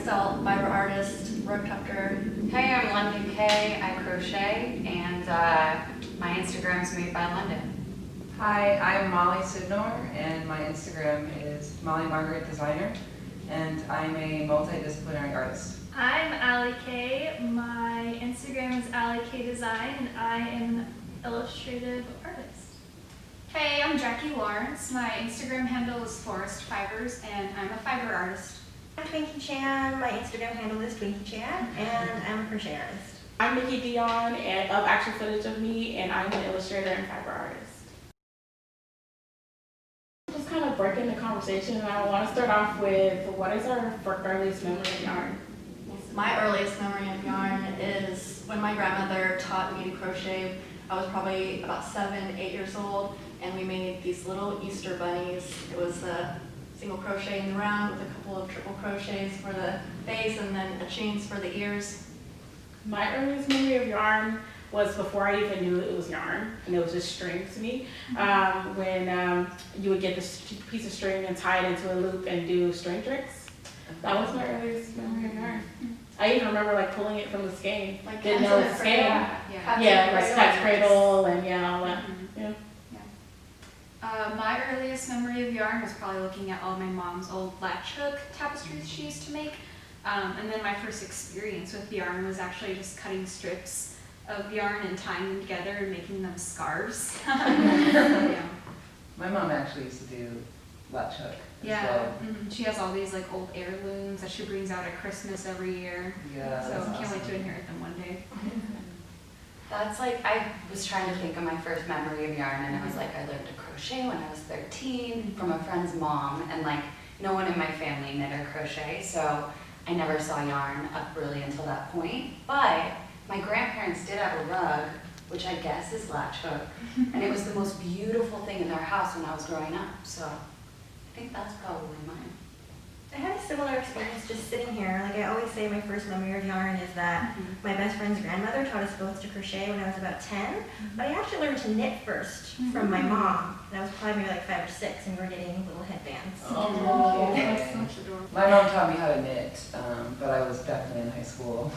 Gestalt, fiber artist, rope tufter. Hey, I'm London Kaye. I crochet, and my Instagram's made by London. Hi, I'm Molly Sydnor, and my Instagram is Molly Margaret Designer, and I'm a multidisciplinary artist. I'm Alli K. My Instagram is Alli K Design, and I am an illustrative artist. Hey, I'm Jackie Lawrence. My Instagram handle is Forest Fibers, and I'm a fiber artist. I'm Twinkie Chan. My Instagram handle is Twinkie Chan, and I'm a crochet artist. I'm Niki Dionne, and of actual footage of me, and I'm an illustrator and fiber artist. Just kind of breaking the conversation, I want to start off with, what is our earliest memory of yarn? My earliest memory of yarn is when my grandmother taught me to crochet. I was probably about 7, 8 years old, and we made these little Easter bunnies. It was a single crochet in the round with a couple of triple crochets for the base and then a chains for the ears. My earliest memory of yarn was before I even knew it was yarn, and it was just string to me. When you would get this piece of string and tie it into a loop and do string tricks. That was my earliest memory of yarn. I even remember like pulling it from the skein. Like didn't know it's skein. Yeah, like cat's cradle and all that. Yeah. My earliest memory of yarn was probably looking at all my mom's old latch hook tapestries she used to make. And then my first experience with yarn was actually just cutting strips of yarn and tying them together and making them scarves. Yeah. My mom actually used to do latch hook as Yeah, well. She has all these like old heirlooms that she brings out at Christmas every year. Yeah, So that's can't wait awesome. to inherit them one day. That's like, I was trying to think of my first memory of yarn, and I was like, I learned to crochet when I was 13 from a friend's mom, and like, no one in my family knit or crochet, so I never saw yarn up really until that point. But my grandparents did have a rug, which I guess is latch hook, and it was the most beautiful thing in their house when I was growing up, so I think that's probably mine. I had a similar experience just sitting here. Like I always say, my first memory of yarn is that my best friend's grandmother taught us both to crochet when I was about 10, but I actually learned to knit first from my mom. And I was probably maybe like 5 or 6, and we were knitting little headbands. Oh, That's such adorable. My mom taught me how to knit, but I was definitely in high school.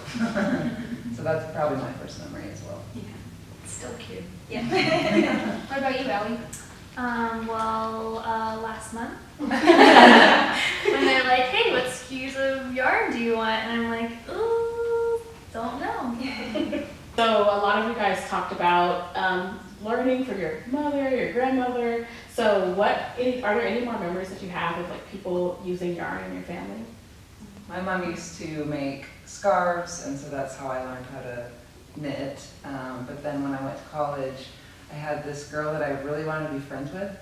So that's probably my first memory as well. Yeah. It's still cute. Yeah. What about you, Alli? Last month. When they're like, hey, what SKUs of yarn do you want? And I'm like, ooh, don't know. So a lot of you guys talked about learning from your mother, your grandmother. So are there any more memories that you have of like people using yarn in your family? My mom used to make scarves, and so that's how I learned how to knit. But then when I went to college, I had this girl that I really wanted to be friends with,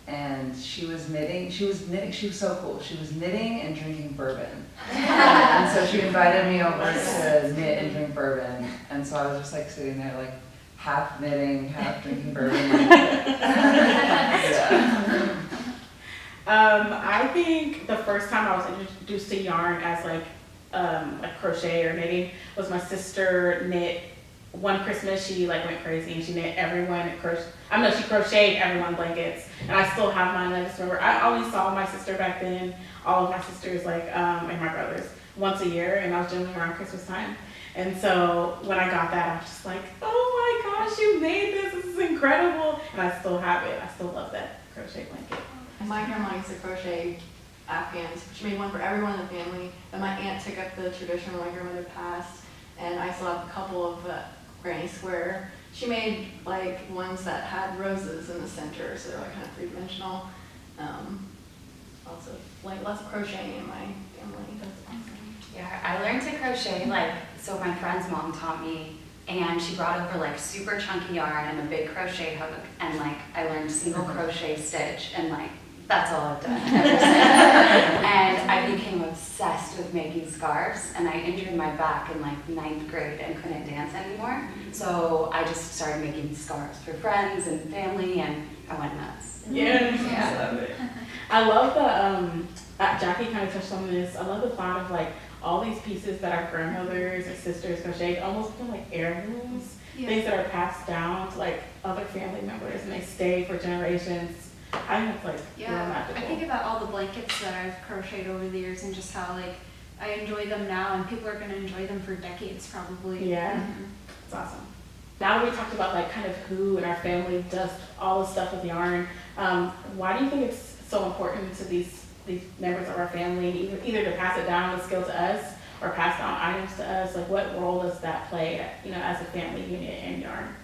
and she was so cool. She was knitting and drinking bourbon. And so she invited me over to knit and drink bourbon, and so I was just like sitting there like half knitting, half drinking bourbon. Yeah. I think the first time I was introduced to yarn as like crochet or knitting was my sister knit. One Christmas she like went crazy and she knit everyone she crocheted everyone blankets, and I still have mine. I just remember I only saw my sister back then, all of my sisters and my brothers once a year, and I was generally around Christmas time. And so when I got that, I was just like, oh my gosh, you made this! This is incredible! And I still have it. I still love that crochet blanket. My grandma used to crochet Afghans. She made one for everyone in the family. Then my aunt took up the tradition when my grandmother passed, and I still have a couple of granny square. She made like ones that had roses in the center, so they're like kind of three-dimensional. Lots of crocheting in my family. That's awesome. Yeah, I learned to crochet, so my friend's mom taught me, and she brought over like super chunky yarn and a big crochet hook, and like I learned single crochet stitch, and like that's all I've done ever since. And I became obsessed with making scarves, and I injured my back in like 9th grade and couldn't dance anymore. So I just started making scarves for friends and family, and I went nuts. Yeah. I love it. I love the, Jackie kind of touched on this, I love the thought of like all these pieces that our grandmothers or sisters crocheted almost feel like heirlooms, things that are passed down to like other family members, and they stay for generations. I think it's like real magical. I think about all the blankets that I've crocheted over the years and just how like I enjoy them now, and people are going to enjoy them for decades probably. Yeah, it's awesome. Now that we talked about like kind of who in our family does all the stuff with yarn, why do you think it's so important to these members of our family, either to pass it down the skill to us or pass down items to us? Like what role does that play, you know, as a family unit in yarn?